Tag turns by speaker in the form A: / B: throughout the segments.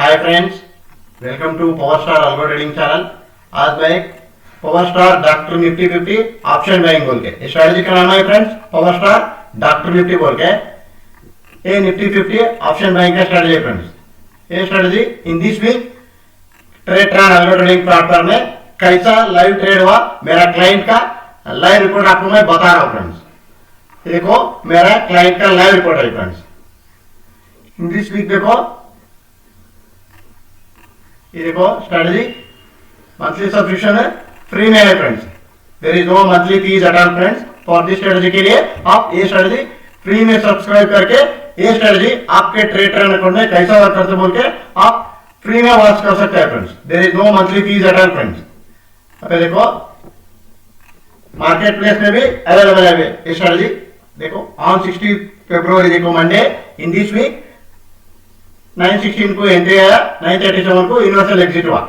A: Hi friends, welcome to power star algo trading channel. आज मैं एक power star doctor Nifty 50 option buying बोल के स्ट्रेटजी का नाम है friends, power star doctor Nifty बोल के ये निफ्टी 50 ऑप्शन बाइंग का स्ट्रेटजी है फ्रेंड्स। ये strategy in this week Tradetron algo trading platform में कैसा लाइव ट्रेड हुआ, मेरा क्लाइंट का लाइव रिपोर्ट आपको मैं बता रहा हूँ फ्रेंड्स। देखो मेरा क्लाइंट का लाइव रिपोर्ट है फ्रेंड्स। इन दिस वीक देखो, ये देखो स्ट्रेटजी मंथली सब्सक्रिप्शन है, फ्री में है friends. There is no monthly fees at all friends for this strategy के लिए। आप ये स्ट्रेटजी फ्री में सब्सक्राइब करके ये स्ट्रेटजी आपके ट्रेड ट्रेंड अकाउंट में कैसा वर्क करते बोल के आप फ्री में वॉच कर सकते हैं friends. There is no monthly fees at all friends. अबे देखो मार्केट प्लेस में भी अवेलेबल है ये स्ट्रेटजी। देखो ऑन 60 फरवरी देखो मंडे इन दिस वीक 916 को एंट्री आया, 937 को यूनिवर्सल एग्जिट हुआ।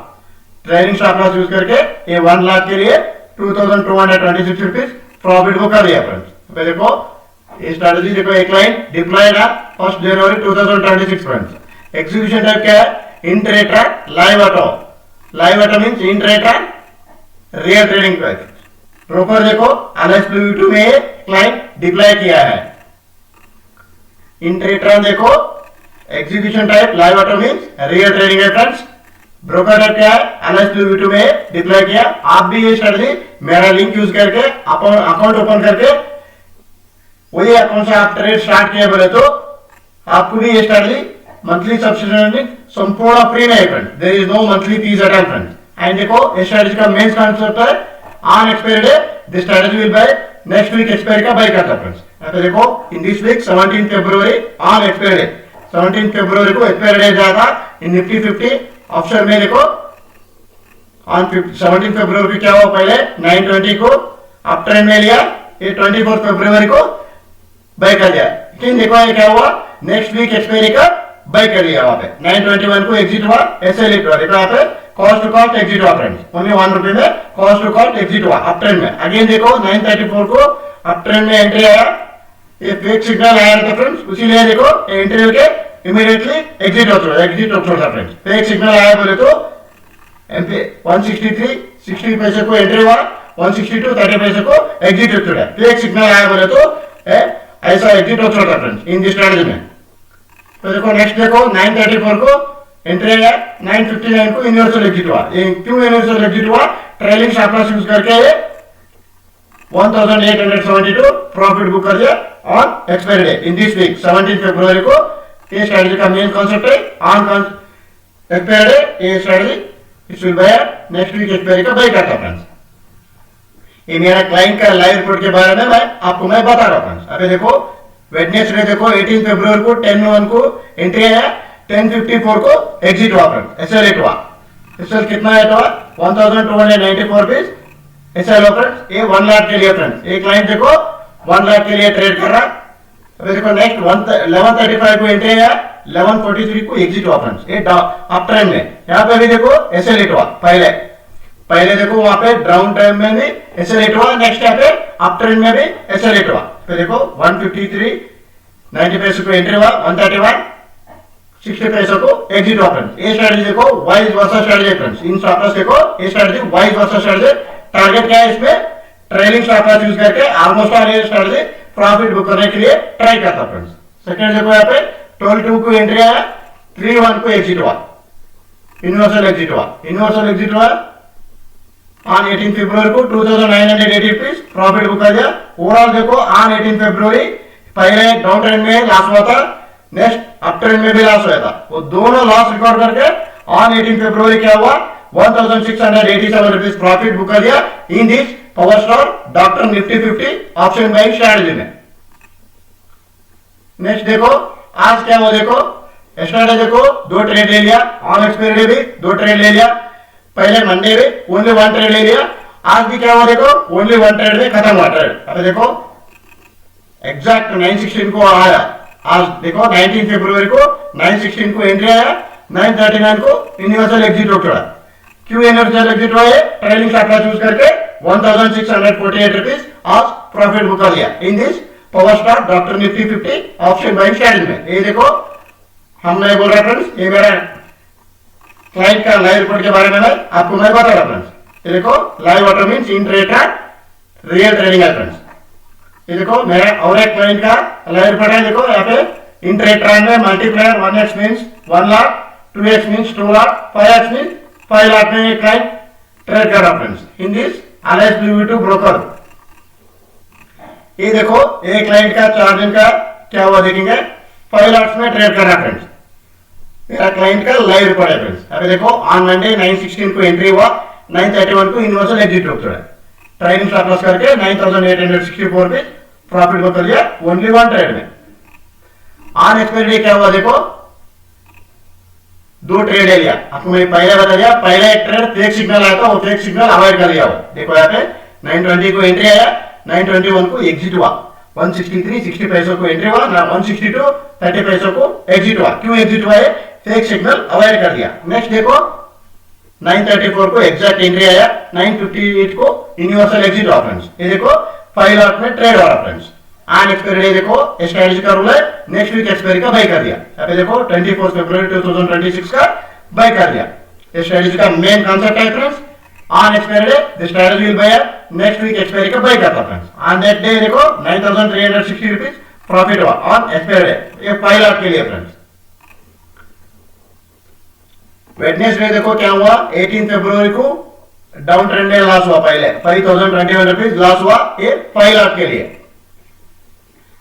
A: ट्रेडिंग स्टॉप लॉस यूज करके ये 1 लाख के लिए 2226 रुपीज प्रॉफिट बुक कर लिया फ्रेंड्स। देखो ये स्ट्रेटजी देखो, एक लाइन डिप्लॉयड है 1 जनवरी 2026 फ्रेंड्स। एग्जीक्यूशन टाइप क्या है? In trade track live auto. Live auto means in trade track real trading price. Broker देखो LSW2 में क्लाइंट डिप्लॉय किया है। इन ट्रेड ट्रैक देखो execution type live auto means real trading है friends. Broker type क्या है? LSW2 में deploy किया। आप भी ये स्ट्रेटजी मेरा लिंक यूज करके अकाउंट ओपन करके वही अकाउंट से आप ट्रेड स्टार्ट किए बोले तो आपको भी ये स्ट्रेटजी मंथली सब्सक्रिप्शन संपूर्ण फ्री में है friends. There is no monthly fees at all friends. And देखो ये स्ट्रेटजी का मेन कॉन्सेप्ट है on expiry day this strategy will buy next week expiry का बाय करता फ्रेंड्स। तो देखो इन दिस वीक 17 फरवरी ऑन एक्सपायरी डे 17 फरवरी को एक्सपायरी डे जाता इन निफ्टी 50 ऑप्शन में। देखो ऑन 17 फरवरी को क्या हुआ, पहले 920 को अप ट्रेंड में लिया, ये 24 फरवरी को बाय कर दिया। लेकिन देखो ये क्या हुआ, नेक्स्ट वीक एक्सपायरी का बाय कर लिया। वहां पे 921 को एग्जिट हुआ, एसएल हुआ। देखो यहाँ पे कॉस्ट टू कॉस्ट एग्जिट हुआ फ्रेंड्स, ओनली 1 रुपए में कॉस्ट टू कॉस्ट एग्जिट हुआ अप ट्रेंड में। अगेन देखो 934 को अप ट्रेंड में एंट्री आया, ये फेक सिग्नल आया था फ्रेंड्स, इसीलिए देखो एंट्री होके इमीडिएटली एग्जिट होता फ्रेंड्स। फेक सिग्नल आया बोले तो 163 60 पैसे को एंट्री हुआ, 162 30 पैसे को एग्जिट होता है। फेक सिग्नल आया बोले तो ऐसा एग्जिट होता फ्रेंड्स इन दिस स्ट्रेटजी में। तो देखो नेक्स्ट देखो 934 को एंट्री आया, 959 को यूनिवर्सल एग्जिट हुआ। ये क्यों यूनिवर्सल एग्जिट हुआ? ट्रेलिंग स्टॉप लॉस यूज करके 1872 प्रॉफिट बुक कर दिया on expiry day in this week 17 फरवरी को। ये स्ट्रेटजी का मेन कॉन्सेप्ट है ऑन एक्सपायरी डे ये strategy it will buy next week expiry का बाय करता फ्रेंड्स। ये मेरा क्लाइंट का लाइव रिपोर्ट के बारे में मैं बता रहा हूं फ्रेंड्स। अभी देखो वेडनेसडे देखो 18 फरवरी को 10:01 को एंट्री आया, 10:54 को एग्जिट हुआ फ्रेंड्स। एसएल रेट हुआ, एसएल कितना रेट हुआ 1294 रुपीज एसएल हुआ फ्रेंड्स। ये 1 लाख के लिए फ्रेंड्स, एक क्लाइंट देखो 1 लाख के लिए ट्रेड कर रहा। अभी देखो नेक्स्ट 1135 को एंट्री आया, 1143 को एग्जिट हुआ फ्रेंड्स। ये अप ट्रेंड में यहाँ पे भी देखो एसएल रेट हुआ। पहले देखो वहां पे डाउन टाइम में भी एसएल रेट हुआ, नेक्स्ट यहाँ पे अप ट्रेंड में भी एसएल रेट हुआ। तो देखो 153 90 पैसे को एंट्री हुआ, 131 60 पैसे को एग्जिट हुआ फ्रेंड्स। ये स्ट्रेटजी देखो वाइज वर्सा स्ट्रेटजी फ्रेंड्स। इन स्टॉप लॉस देखो ये स्ट्रेटजी वाइज वर्सा स्ट्रेटजी। टारगेट क्या है इसमें? ट्रेलिंग स्टॉप लॉस यूज करके ऑलमोस्ट ऑल ये स्ट्रेटजी प्रॉफिट बुक करने के लिए ट्राई करता फ्रेंड्स। सेकंड देखो यहाँ पे 12:02 को एंट्री आया, 3:01 को एग्जिट हुआ, यूनिवर्सल एग्जिट हुआ ऑन 18 फरवरी को 2980 रुपीज प्रॉफिट बुक कर दिया। ओवरऑल देखो ऑन 18 फरवरी पहले डाउन ट्रेंड में लॉस हुआ था, नेक्स्ट अप ट्रेंड में भी लॉस हुआ था। वो दोनों लॉस रिकॉर्ड करके ऑन 18 फरवरी क्या हुआ 1687 रुपीज प्रॉफिट बुक कर दिया in this power star doctor Nifty 50 option buying strategy में। नेक्स्ट देखो आज क्या हुआ, देखो स्टार्ट देखो 2 ट्रेड ले लिया, ऑन एक्सपायरी भी 2 ट्रेड ले लिया, पहले मंडे में ओनली 1 ट्रेड ले लिया। आज भी क्या हुआ देखो ओनली 1 ट्रेड में खत्म हुआ ट्रेड। अब देखो एग्जैक्ट 916 को आया, आज देखो 19 फरवरी को 916 को एंट्री आया, 939 को यूनिवर्सल एग्जिट हो चुका। क्यों यूनिवर्सल एग्जिट हुआ है? ट्रेलिंग स्टॉप लॉस यूज करके 1648 रुपीज आज प्रॉफिट बुक कर दिया in this power star doctor Nifty 50 option buying strategy में। ये देखो हम नहीं बोल रहे फ्रेंड्स, ये मेरा क्लाइंट का लाइव रिपोर्ट के बारे में आपको मैं बता रहा फ्रेंड्स। ये देखो live order means in trade का रियल ट्रेडिंग है फ्रेंड्स। ये देखो मेरा और एक क्लाइंट का लाइव रिपोर्ट है। देखो यहाँ पे इन ट्रेड ट्रायल में multiplier 1x means 1 lakh, 2x means 2 lakh, 5x means 5 lakh में क्लाइंट ट्रेड कर रहा friends in this alliance BB2 broker. ये देखो एक क्लाइंट का 4 दिन का क्या हुआ देखेंगे, 5 लाख में ट्रेड कर रहा फ्रेंड्स। मेरा क्लाइंट का लाइव रिपोर्ट है फ्रेंड्स। अभी देखो ऑन मंडे 9/16 को एंट्री हुआ, 9/31 को यूनिवर्सल एग्जिट होता है। ट्रेडिंग स्टॉप लॉस करके 9864 पे प्रॉफिट बुक कर लिया ओनली वन ट्रेड में। ऑन एक्सपायरी डे क्या हुआ देखो, 2 ट्रेड लिया। आपको मैं पहले बता दिया, पहले एक ट्रेड फेक सिग्नल आया था, वो फेक सिग्नल अवॉइड कर लिया हो। देखो यहाँ पे 920 को एंट्री आया, 921 को एग्जिट हुआ, 163 60 पैसों को एंट्री हुआ, 162 30 पैसों को एग्जिट हुआ। क्यों एग्जिट हुआ है, फेक सिग्नल अवॉइड कर दिया। नेक्स्ट देखो 934 को एग्जैक्ट एंट्री आया, 958 को यूनिवर्सल एग्जिट हुआ फ्रेंड्स। ये देखो 5 लाख में ट्रेड हो रहा फ्रेंड्स। ऑन एक्सपायरी डे देखो स्ट्रेटजी का रूल है, नेक्स्ट वीक एक्सपायरी का बाय कर दिया। यहाँ पे देखो 24 फरवरी 2026 का बाय कर दिया। ये स्ट्रेटजी का मेन कॉन्सेप्ट है friends. On expiry day the strategy will buy, next week expiry का बाय करता फ्रेंड्स। ऑन दैट डे देखो 9360 रुपीज प्रॉफिट हुआ ऑन एक्सपायरी डे, ये 5 लाख के लिए फ्रेंड्स। वेडनेसडे देखो क्या हुआ, 18 फरवरी को डाउन ट्रेंड में लॉस हुआ, पहले 5021 रुपीज लॉस हुआ, ये 5 लाख के लिए।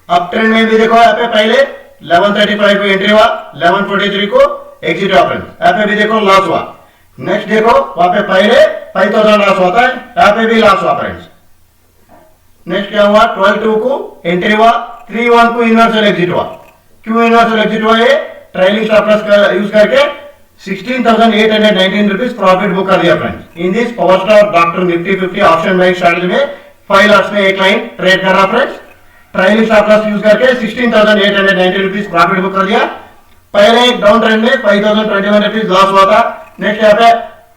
A: अप ट्रेंड में भी देखो यहाँ पे पहले 1135 को एंट्री हुआ, 1143 को एग्जिट हुआ फ्रेंड्स। यहाँ पे भी देखो लॉस हुआ। नेक्स्ट देखो वहां पे पहले 5000 लॉस होता है, यहाँ पे भी लॉस हुआ फ्रेंड्स। नेक्स्ट क्या हुआ, 12/2 को एंट्री हुआ, 3/1 को यूनिवर्सल एग्जिट हुआ। क्यों यूनिवर्सल एग्जिट हुआ, ये ट्रेलिंग स्टॉप लॉस का यूज करके 16,819 रुपीज प्रॉफिट बुक कर दिया friends. In this power star doctor Nifty 50 option buying strategy में 5 लाख में एक लाइन ट्रेड कर रहा friends. Trailing stop loss use करके 16,890 रुपीज प्रॉफिट बुक कर दिया। पहले एक डाउन ट्रेंड में 5,021 रुपीज लॉस हुआ था। नेक्स्ट यहाँ पे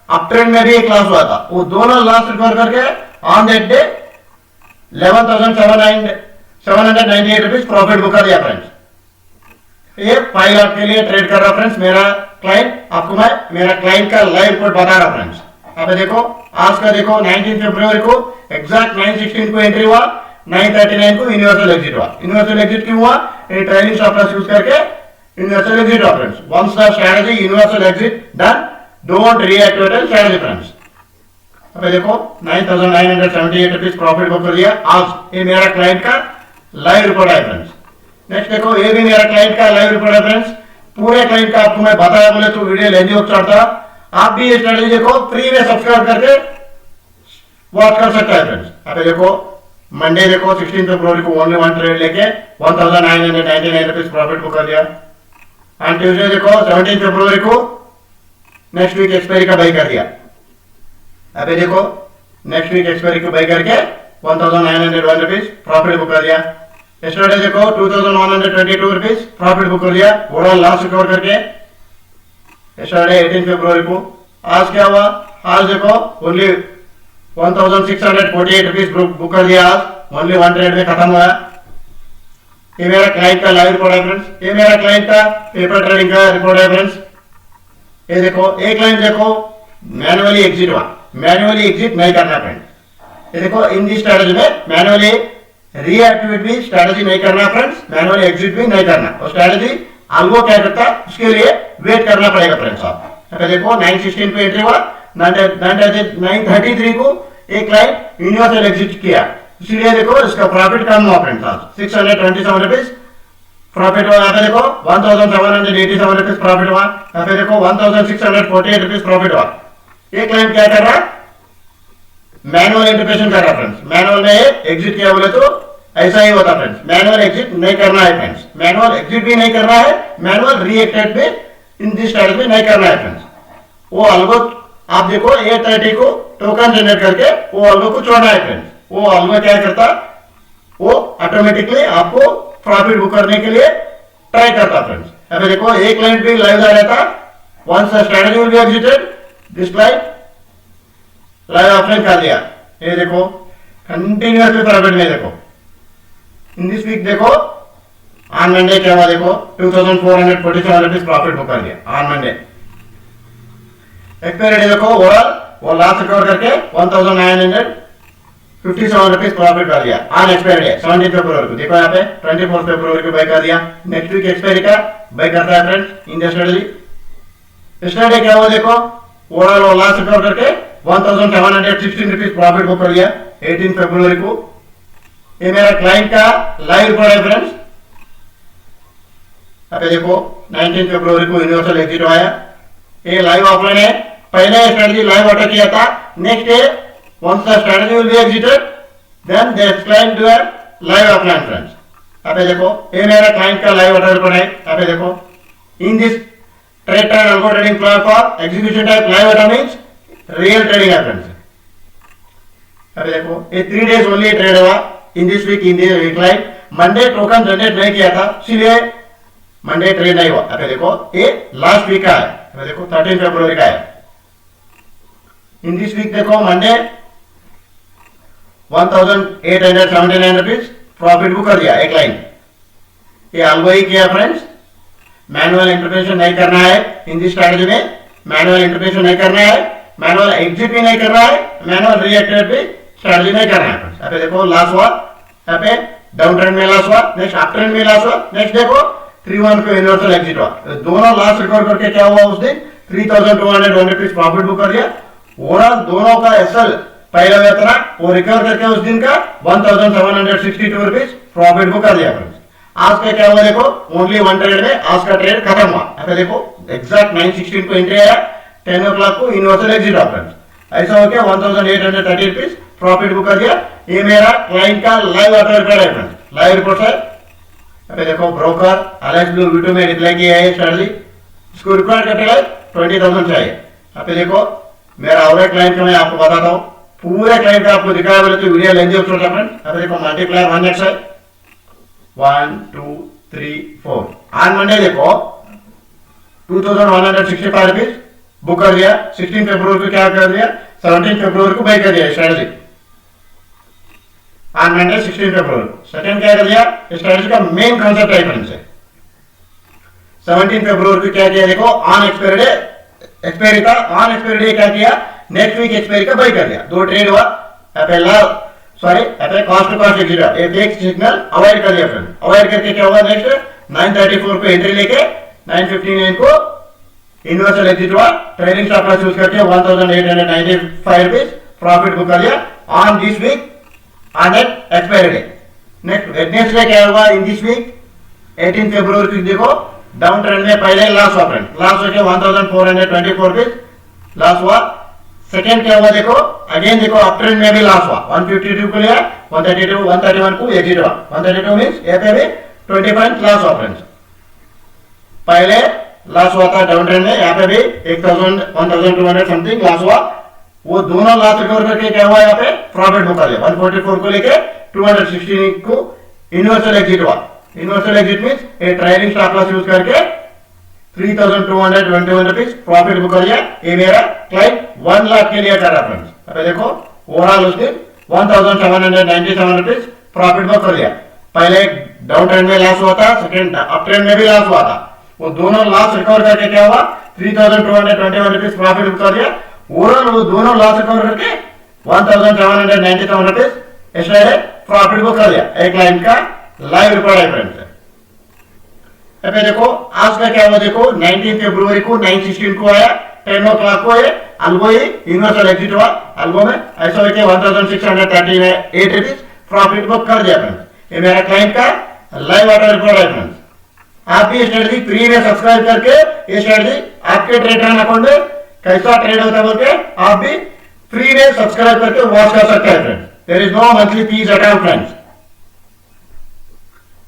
A: अप ट्रेंड में भी एक लॉस हुआ था, वो दोनों लॉस रिकवर करके on that day 11,798 rupees profit book कर दिया फ्रेंड्स। ये 5 लाख के लिए ट्रेड कर रहा फ्रेंड्स मेरा क्लाइंट। आपको मैं मेरा क्लाइंट का लाइव रिपोर्ट बता रहा फ्रेंड्स। अब देखो आज का देखो 19 फरवरी को एग्जैक्ट 9/16 को एंट्री हुआ, 939 को यूनिवर्सल एग्जिट हुआ। यूनिवर्सल एग्जिट क्यों हुआ, ये ट्रेलिंग स्टॉप लॉस यूज करके यूनिवर्सल एग्जिट हुआ friends. Once the strategy universal exit done, don't reactivate strategy friends. अब देखो 9,978 रुपीज प्रॉफिट बुक कर दिया आज। ये मेरा क्लाइंट का लाइव रिपोर्ट है फ्रेंड्स। नेक्स्ट देखो ये भी मेरा क्लाइंट का लाइव रिपोर्ट है फ्रेंड्स। पूरे क्लाइंट का आपको मैं बताया बोले तो वीडियो लेंदी हो चाहता, आप भी ये स्ट्रेटजी देखो फ्री में सब्सक्राइब करके वॉच कर सकते हैं फ्रेंड्स। अब देखो मंडे देखो 16 फरवरी को ओनली वन ट्रेड लेके 1,999 रुपीज प्रॉफिट बुक कर दिया। एंड ट्यूजडे देखो 17 फरवरी को नेक्स्ट वीक एक्सपायरी का बाई कर दिया। अभी देखो नेक्स्ट वीक एक्सपायरी को बाई करके 1,901 रुपीज प्रॉफिट बुक कर दिया। यस्टरडे देखो 2,122 रुपीज प्रॉफिट बुक कर दिया ओवरऑल लॉस रिकवर करके यस्टरडे 18 फरवरी को। आज क्या हुआ, आज देखो ओनली 1,648 रुपीज बुक कर दिया आज, ओनली वन ट्रेड में खत्म हुआ। ये मेरा क्लाइंट का लाइव रिपोर्ट है फ्रेंड्स। ये मेरा क्लाइंट का पेपर ट्रेडिंग का रिपोर्ट है फ्रेंड्स। ये देखो एक क्लाइंट देखो मैनुअली एग्जिट हुआ, मैनुअली एग्जिट नहीं करना फ्रेंड्स। ये देखो इन दी स्ट्रेटजी में मैनुअली रीएक्टिवेट भी स्ट्रेटजी नहीं करना फ्रेंड्स, मैनुअली एग्जिट भी नहीं करना। और स्ट्रेटजी अल्गो क्या करता है उसके लिए वेट करना पड़ेगा फ्रेंड्स। आप देखो 9/16 पे एंट्री हुआ, 9/33 को एक क्लाइंट यूनिवर्सल एग्जिट किया, इसलिए देखो इसका प्रॉफिट कम हुआ फ्रेंड्स। आज 627 रुपीज प्रॉफिट हुआ। यहाँ पे देखो 1,787 रुपीज प्रॉफिट हुआ। यहाँ पे देखो 1,648 रुपीज प्रॉफिट हुआ। ये क्लाइंट क्या कर रहा है, मैनुअल इंटरप्रेशन कर रहा फ्रेंड्स। मैनुअल में एग्जिट किया बोले तो ऐसा ही होता फ्रेंड्स, मैनुअल एग्जिट नहीं करना है फ्रेंड्स। मैनुअल एग्जिट भी नहीं करना है, मैनुअल रीएक्टेड भी इन दिस स्ट्रेटजी में नहीं करना है फ्रेंड्स। वो अल्गो आप देखो 830 को टोकन जनरेट करके वो अल्गो को छोड़ना है फ्रेंड्स। वो अल्गो क्या करता, वो ऑटोमेटिकली आपको प्रॉफिट बुक करने के लिए ट्राई करता फ्रेंड्स। अभी देखो एक क्लाइंट भी लाइव आ रहता, once the strategy will be exited this client live option कर दिया। ये देखो कंटिन्यूअसली प्रॉफिट में देखो इन दिस वीक देखो ऑन मंडे क्या हुआ देखो 2,447 रुपीज प्रॉफिट बुक कर दिया ऑन मंडे। एक्सपायरी डेट देखो ओवरऑल वो लास्ट रिकवर करके 1957 रुपीज प्रॉफिट कर दिया ऑन एक्सपायरी डे 17 फरवरी को। देखो यहाँ पे 24 फरवरी को बाय कर दिया। नेक्स्ट वीक एक्सपायरी का बाय करता है friends in the strategy. Strategy क्या हुआ देखो ओवरऑल वो लास्ट रिकवर करके 1716 रुपीज प्रॉफिट बुक कर लिया 18 फरवरी को। ये मेरा क्लाइंट का लाइव रिपोर्ट है फ्रेंड्स। अब देखो 19 फरवरी को यूनिवर्सल एग्जिट आया। ये लाइव ऑफलाइन है। पहले स्ट्रेटजी लाइव ऑर्डर किया था। Next day once the strategy will be exited then the client do a live offline friends। अब देखो ये मेरा क्लाइंट का लाइव ऑर्डर रिपोर्ट है। अब देखो in this trade time algo trading platform execution type live order means real trading है friends. अब देखो ये 3 डेज ओनली ट्रेड हुआ in this week in this client. Monday token generate नहीं किया था इसलिए मंडे ट्रेड नहीं हुआ। अब देखो ये लास्ट वीक का है। अब देखो 13 फरवरी का है। इन दिस वीक देखो मंडे 1879 रुपीज प्रॉफिट बुक कर दिया एक लाइन। ये अल्गो ही किया फ्रेंड्स। मैनुअल इंटरप्रिटेशन नहीं करना है इन दिस स्ट्रैटेजी में। मैनुअल इंटरप्रिटेशन नहीं करना है, मैनुअल एग्जिट भी नहीं करना है, मैनुअल रिएक्टेड भी स्ट्रैटेजी नहीं करना है फ्रेंड्स। अब देखो लॉस हुआ यहाँ पे डाउन ट्रेंड में लॉस हुआ, नेक्स्ट अप ट्रेंड में लॉस हुआ, नेक्स्ट देखो 3-1 पे यूनिवर्सल एग्जिट हुआ। दोनों लॉस रिकॉर्ड करके क्या हुआ उस दिन 3201 रुपीज प्रॉफिट बुक कर दिया। ओवरऑल दोनों का एसएल पहला वेतना वो रिकवर करके उस दिन का 1762 रुपीज प्रॉफिट बुक कर दिया फ्रेंड्स। आज का क्या हुआ देखो ओनली वन ट्रेड में आज का ट्रेड खत्म हुआ। अब देखो एग्जैक्ट 9:16 को एंट्री आया, 10 o'clock को यूनिवर्सल एग्जिट हुआ फ्रेंड्स। ऐसा हो गया 1830 रुपीज प्रॉफिट बुक कर दिया। ये मेरा क्लाइंट का लाइव ऑर्डर रिपोर्ट है फ्रेंड्स, लाइव रिपोर्ट है। अब देखो ब्रोकर एलेक्स ब्लू वीटू में रिप्लाई किया है स्ट्रेटजी। इसको रिक्वायर्ड कैपिटल 20,000 चाहिए। अब देखो मेरा और क्लाइंट का मैं आपको बताता हूँ। पूरे क्लाइंट का आपको दिखाया बोले तो वीडियो लेंदी हो छोटा फ्रेंड। अब देखो मल्टीप्लायर 1x है 1 2 3 4 ऑन मंडे देखो 2165 रुपीज बुक कर दिया। 16 फरवरी को क्या कर दिया 17 फरवरी को बाय कर दिया स्ट्रेटजी ऑन मंडे 16 फरवरी को। सेकंड क्या कर दिया स्ट्रेटजी का मेन कॉन्सेप्ट है फ्रेंड्स। 17 फरवरी को क्या किया देखो ऑन एक्सपायरी डे एक्सपायरी था, ऑन एक्सपायरी डे क्या किया नेक्स्ट वीक एक्सपायरी का बाय कर दिया। दो ट्रेड हुआ। पहला sorry cost to cost exit हुआ। एक सिग्नल अवॉइड कर दिया फ्रेंड। अवॉइड करके क्या हुआ नेक्स्ट 934 को एंट्री लेके 959 को यूनिवर्सल एग्जिट हुआ। ट्रेडिंग स्टॉप लॉस यूज करके 1895 रुपीज प्रॉफिट बुक कर दिया on this week on that expiry day. Next day क्या हुआ इन दिस वीक 18 फरवरी को देखो डाउन ट्रेंड में पहले लॉस हुआ फ्रेंड। लॉस होके 1424 रुपीज लॉस हुआ। सेकेंड क्या हुआ देखो अगेन देखो अप ट्रेंड में भी लॉस हुआ 152 को लिया 132 131 को एग्जिट हुआ। 132 मींस ये पे भी 20 पॉइंट लॉस हुआ फ्रेंड्स। पहले लॉस हुआ था डाउन ट्रेंड में, यहाँ पे भी 1200 समथिंग लॉस हुआ। वो दोनों लॉस रिकवर करके क्या हुआ यहाँ पे प्रॉफिट बुक कर लिया 144 को लेके 216 को यूनिवर्सल एग्जिट हुआ। यूनिवर्सल एग्जिट मींस ये ट्रेडिंग स्टॉप लॉस यूज करके 3221 रुपीज प्रॉफिट बुक कर लिया। ये मेरा क्लाइंट 1 लाख के लिए कर रहा फ्रेंड्स। अब देखो ओवरऑल उसने 1797 रुपीज प्रॉफिट बुक कर लिया। पहले डाउन ट्रेंड में लॉस हुआ था, सेकंड अप ट्रेंड में भी लॉस हुआ था। वो दोनों लॉस रिकवर करके क्या हुआ 3221 रुपीज प्रॉफिट बुक कर लिया। ओवरऑल वो दोनों लॉस रिकवर करके 1797 रुपीज इसलिए प्रॉफिट बुक कर लिया। एक क्लाइंट का लाइव रिपोर्ट है फ्रेंड्स। अब देखो आज का क्या हुआ देखो 19 फरवरी को 9:16 को आया 10 o'clock को ये अल्गो ही यूनिवर्सल एग्जिट हुआ। अल्गो में ऐसा होकर 1638 रुपीज प्रॉफिट बुक कर दिया फ्रेंड्स। ये मेरा क्लाइंट का लाइव ऑर्डर रिपोर्ट है फ्रेंड्स। आप भी स्ट्रेटजी फ्री में सब्सक्राइब करके ये स्ट्रेटजी आपके ट्रेड अकाउंट में कैसा ट्रेड होता है बोल के आप भी फ्री में सब्सक्राइब करके वॉच कर सकते हैं friends. There is no monthly fees at all friends.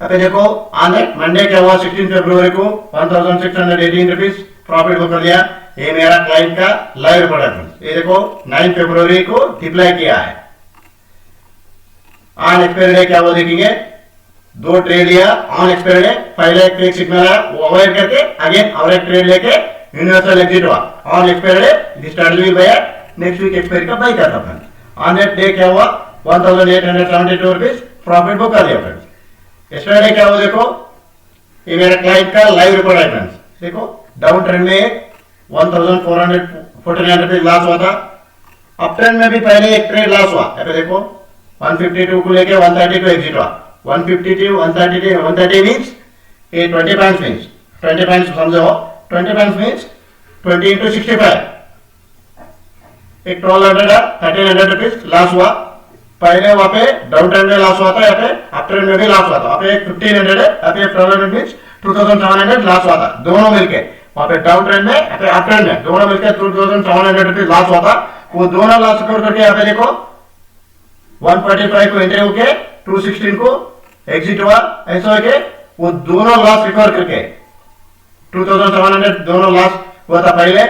A: अब देखो ऑन मंडे क्या हुआ 16 फरवरी को 1618 रुपीज प्रॉफिट बुक कर दिया। ये मेरा क्लाइंट का लाइव रिपोर्ट है फ्रेंड्स। ये देखो 9 फरवरी को डिप्लाई किया है। ऑन एक्सपायरी डे क्या हुआ देखेंगे, दो ट्रेड लिया ऑन एक्सपायरी डे। पहले एक फेक सिग्नल है वो अवॉइड करके अगेन और एक ट्रेड लेके यूनिवर्सल एग्जिट हुआ on expiry day. This strategy will buy next week expiry का बाय करता फ्रेंड्स। ऑन दैट डे क्या हुआ 1872 रुपीज प्रॉफिट बुक कर दिया फ्रेंड्स। यस्टरडे क्या हुआ देखो ये मेरा क्लाइंट का लाइव रिपोर्ट है फ्रेंड्स। देखो डाउन ट्रेंड में 1404 1400 रुपीज लॉस हुआ था। अप ट्रेंड में भी पहले एक ट्रेड लॉस हुआ, यहाँ पे देखो 152 को लेके 130 को एग्जिट हुआ। 152 130 130 मीन्स ये 20 पॉइंट्स मीन्स 20 पॉइंट्स समझो, 20 पॉइंट्स मीन्स 20 इंटू 65, एक 1200 1300 रुपीज लॉस हुआ। पहले वहां पे डाउन ट्रेंड में लॉस हुआ था, यहाँ पे अप ट्रेंड में भी लॉस हुआ था। यहाँ पे 1500 है, यहाँ पे 1200 मीन्स 2700 लॉस हुआ था, दोनों मिलके। वहां पे डाउन ट्रेंड में, यहाँ पे अप ट्रेंड में, दोनों मिलके 2700 रुपीज लॉस हुआ था। वो दोनों लॉस कवर करके यहाँ पे देखो 145 को एंट्री होके 216 को एग्जिट हुआ। ऐसा है वो दोनों लॉस रिकवर करके 2700 दोनों लॉस हुआ था पहले,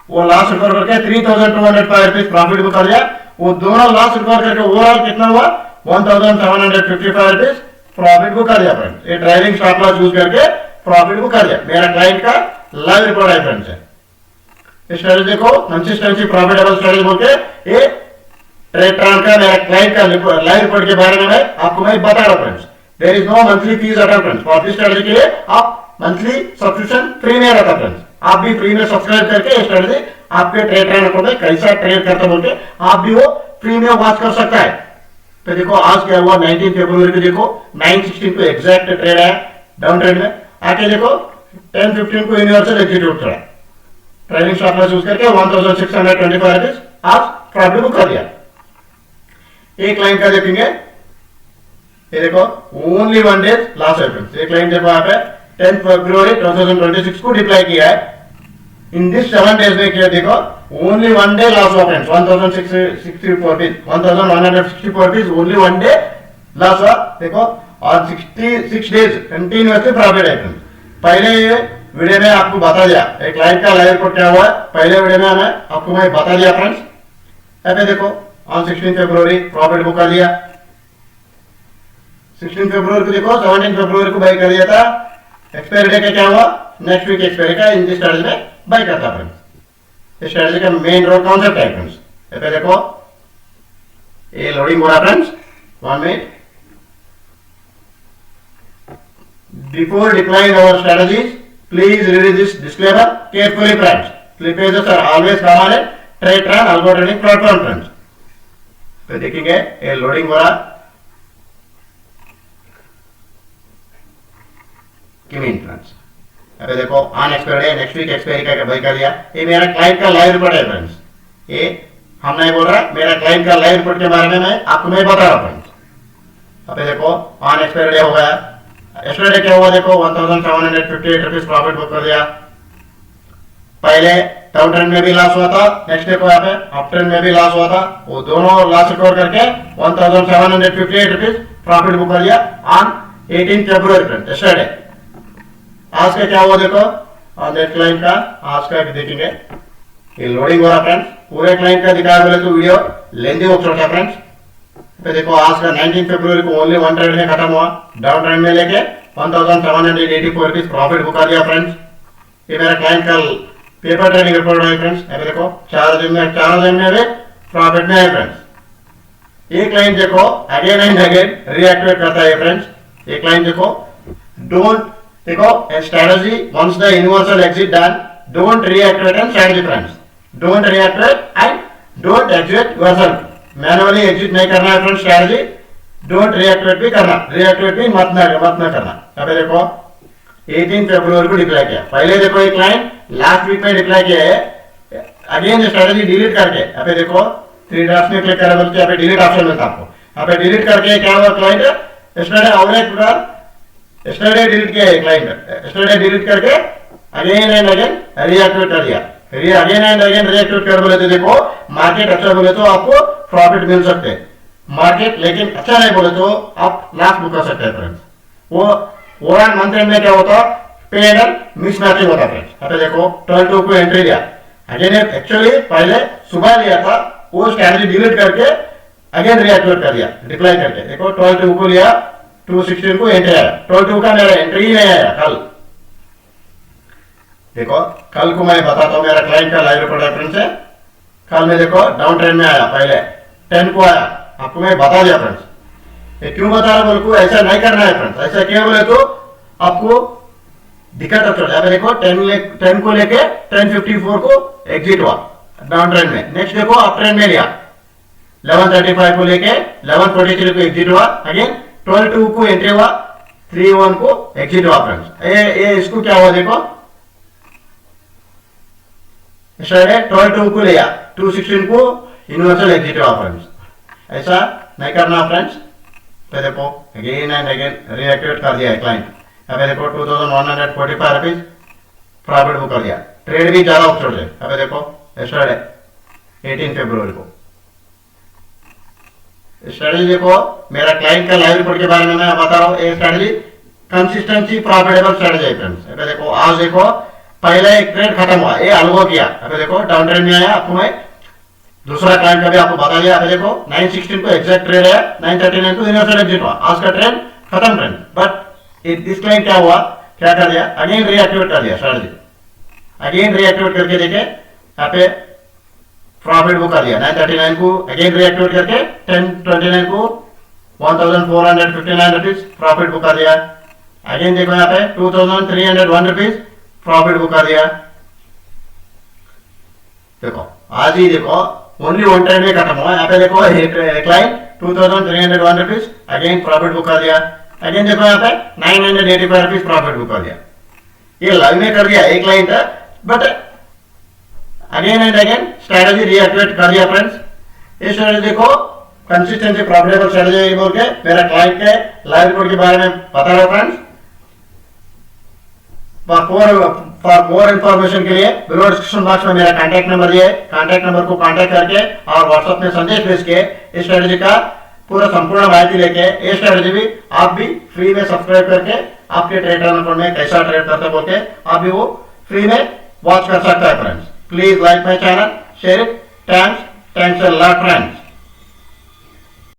A: वो लॉस रिकवर करके 3205 रुपीज प्रॉफिट बुक कर दिया। वो दोनों लॉस रिकवर करके ओवरऑल कितना हुआ 1755 रुपीज प्रॉफिट बुक कर दिया फ्रेंड्स। ये ट्रेलिंग स्टॉप लॉस यूज करके प्रॉफिट बुक कर दिया। मेरा क्लाइंट का लाइव रिपोर्ट है फ्रेंड्स। इस स्ट्रेटजी को कंसिस्टेंसी प्रॉफिटेबल स्ट्रेटजी बोल के ये ट्रेड ट्रांस का मेरा क्लाइंट का लाइव रिपोर्ट के बारे में आपको मैं बता रहा हूं friends. There is no monthly fees at all friends. For this strategy के लिए आप मंथली सब्सक्रिप्शन फ्री में रहता फ्रेंड्स। आप भी फ्री में सब्सक्राइब करके ये स्ट्रेटजी आपके ट्रेड ट्रांस अकाउंट में कैसा ट्रेड करता बोल के आप भी वो फ्री में वॉच कर सकता है। तो देखो आज क्या हुआ 19 फरवरी को देखो 916 को एग्जैक्ट ट्रेड है डाउन ट्रेंड में। आके देखो 10:15 को यूनिवर्सल एग्जिट उठ रहा है। ट्रेडिंग स्टॉप लॉस यूज करके 1625 रुपीज आज प्रॉफिट बुक कर दिया। एक क्लाइंट का देखेंगे, ये देखो ओनली 1 डे लॉस है फ्रेंड्स। एक क्लाइंट देखो यहाँ पे 10 फरवरी 2026 को डिप्लाई किया है। इन दिस 7 डेज में क्या देखो ओनली 1 डे लॉस हुआ friends. 1164 rupees 1164 rupees only 1 day loss हुआ। देखो और 66 डेज कंटिन्यूअसली प्रॉफिट है फ्रेंड्स। पहले वीडियो में आपको बता दिया एक क्लाइंट का लाइव रिपोर्ट क्या हुआ है, पहले वीडियो में हमें आपको मैं बता दिया फ्रेंड्स। यहाँ पे देखो ऑन 16 फरवरी प्रॉफिट बुक कर दिया। 16 फरवरी को देखो 17 फरवरी को बाई कर दिया था। एक्सपायरी डे का क्या हुआ नेक्स्ट वीक एक्सपायरी का इन दिस स्ट्रेटजी में बाई करता फ्रेंड्स। इस स्ट्रेटजी का मेन रोड कॉन्सेप्ट है फ्रेंड्स। यहाँ पे देखो ये लोडिंग हो रहा friends. 1 minute before deploying our strategies, please read this disclaimer carefully, friends. Slippages are always common in trade run algo trading platform, friends. तो देखेंगे ये लोडिंग हो रहा किमीन फ्रेंड्स। अभी देखो ऑन एक्सपायरी है, नेक्स्ट वीक एक्सपायरी का बाई कर दिया। ये मेरा क्लाइंट का लाइव रिपोर्ट है फ्रेंड्स। ये हम नहीं बोल रहा, मेरा क्लाइंट का लाइव रिपोर्ट के बारे में मैं आपको मैं बता रहा हूँ फ्रेंड्स। अभी देखो ऑन एक्सपायरी हो गया। एस्टरडे क्या हुआ देखो 1758 रुपीज प्रॉफिट बुक कर दिया। पहले डाउन ट्रेंड में भी लॉस हुआ था, नेक्स्ट डे को यहाँ पे अप ट्रेंड में भी लॉस हुआ था। वो दोनों लॉस रिकवर करके 1758 रुपीज प्रॉफिट बुक कर दिया ऑन 18 फरवरी फ्रेंड एस्टरडे। आज का क्या हुआ देखो ऑन दैट क्लाइंट का आज का देखेंगे ये लोडिंग हो रहा फ्रेंड्स। पूरे क्लाइंट का दिखाया बोले तो वीडियो लेंदी हो सकता फ्रेंड्स। तो देखो आज का 19 फरवरी को ओनली 1 ट्रेड में खत्म हुआ। डाउन ट्रेंड में लेके 1784 रुपीज प्रॉफिट बुक कर दिया फ्रेंड्स। ये मेरा क्लाइंट का पेपर ट्रेडिंग रिपोर्ट है फ्रेंड्स। अभी देखो 4 दिन में भी प्रॉफिट में है फ्रेंड्स। ये क्लाइंट देखो अगेन एंड अगेन रिएक्टिवेट करता है फ्रेंड्स। ये क्लाइंट देखो डोंट देखो strategy once the universal exit done don't reactivate and strategy friends. Don't reactivate and don't exit yourself. Manually exit नहीं करना है फ्रेंड्स स्ट्रेटजी। डोंट रिएक्टिवेट भी करना, रिएक्टिवेट भी मत न करना। अभी देखो 18 फरवरी को डिप्लाई किया। पहले देखो एक क्लाइंट लास्ट वीक में डिप्लाई किया है अगेन स्ट्रेटजी डिलीट करके। अभी देखो 3 डॉट्स में क्लिक करा बोलते हैं डिलीट ऑप्शन मिलता है आपको। यहाँ पे डिलीट करके क्या हुआ क्लाइंट स्टरडे डिलीट किया है क्लाइंट। स्टरडे डिलीट करके अगेन एंड अगेन रिएक्टिवेट कर दिया। अगेन एंड अगेन रिएक्टिवेट कर बोले तो देखो मार्केट अच्छा बोले तो आपको प्रॉफिट मिल सकते हैं। मार्केट लेकिन अच्छा नहीं बोले तो आप लॉस बुक कर सकते हैं फ्रेंड्स। वो ओवरऑल मंथ एंड में क्या होता पे एंड मिस मैचिंग होता फ्रेंड्स। अब देखो 12 को एंट्री दिया अगेन एक्चुअली पहले सुबह लिया था वो स्ट्रेटजी डिलीट करके अगेन रिएक्टिवेट कर दिया डिप्लाई करके। देखो 12 को लिया 216 को एंट्री आया। 12 का मेरा एंट्री ही नहीं आया कल। देखो कल को मैं बताता हूँ मेरा क्लाइंट का लाइव रिपोर्ट रेफरेंस है। कल में देखो डाउन ट्रेंड में आया पहले 10 को आया आपको मैं बता दिया फ्रेंड्स। ये क्यों बता रहा बोल को ऐसा नहीं करना है फ्रेंड्स। ऐसा क्या बोले तो आपको दिक्कत अच्छा है। देखो 10 को लेके 10:54 को एग्जिट हुआ। डाउन ट्रेंड में। नेक्स्ट देखो अप ट्रेंड में लिया 1135 को लेके 1143 को एग्जिट हुआ, अगेन 12-2 को एंट्री हुआ, 3-1 को एग्जिट हुआ फ्रेंड्स। ये इसको क्या हुआ देखो, 12-2 को लिया, 216 को यूनिवर्सल एग्जिट हुआ फ्रेंड्स। ऐसा नहीं करना फ्रेंड्स। पे देखो अगेन एंड अगेन रीएक्टिवेट कर दिया है क्लाइंट। अबे देखो 2145 रुपीज प्रॉफिट बुक कर दिया। ट्रेड भी ज्यादा ऑप्शन है। अबे देखो यस्टरडे 18 फरवरी को स्ट्रेटजी देखो, मेरा क्लाइंट का लाइव रिपोर्ट के बारे में मैं बता रहा हूँ। ये स्ट्रेटजी कंसिस्टेंसी प्रॉफिटेबल स्ट्रेटजी है फ्रेंड्स। अबे देखो आज देखो पहले एक ट्रेड खत्म हुआ, ये अल्गो किया। अबे देखो डाउन ट्रेंड में आया, आपको मैं दूसरा क्लाइंट का भी आपको बता दिया। अबे देखो 916 को एग्जैक्ट ट्रेड है, 939 को यूनिवर्सल एग्जिट हुआ। आज का ट्रेंड खत्म फ्रेंड। बट इस क्लाइंट क्या हुआ, क्या कर दिया, अगेन रीएक्टिवेट कर दिया स्ट्रेटजी। अगेन रीएक्टिवेट करके देखे यहाँ पे प्रॉफिट बुक कर दिया। 939 को अगेन रीएक्टिवेट करके 1029 को 1459 रुपीज प्रॉफिट बुक कर दिया। अगेन देखो यहाँ पे 2301 रुपीज प्रॉफिट बुक कर दिया। देखो आज ही देखो ओनली वन ट्रेड में खत्म हुआ। यहाँ पे देखो client 2301 rupees again profit book कर दिया। अगेन देखो यहाँ पे 985 रुपीज प्रॉफिट बुक कर दिया। ये लाइव में कर दिया एक क्लाइंट है, but again and again strategy reactivate कर दिया फ्रेंड्स। ये स्ट्रेटजी देखो कंसिस्टेंसी प्रॉफिटेबल स्ट्रेटजी बोल के मेरा क्लाइंट के लाइव रिपोर्ट के बारे में बता रहा हूं फ्रेंड्स। फॉर मोर इंफॉर्मेशन के लिए बिलो डिस्क्रिप्शन बॉक्स में मेरा कांटेक्ट नंबर दिया है। कांटेक्ट नंबर को कांटेक्ट करके और व्हाट्सएप में संदेश भेज के इस स्ट्रेटजी का पूरा संपूर्ण माहिती लेके ये स्ट्रेटजी भी आप भी फ्री में सब्सक्राइब करके आपके ट्रेड अकाउंट में कैसा ट्रेड करते बोल के आप भी वो फ्री में वॉच कर सकते हैं friends. Please like my channel, share it. Thanks a lot friends.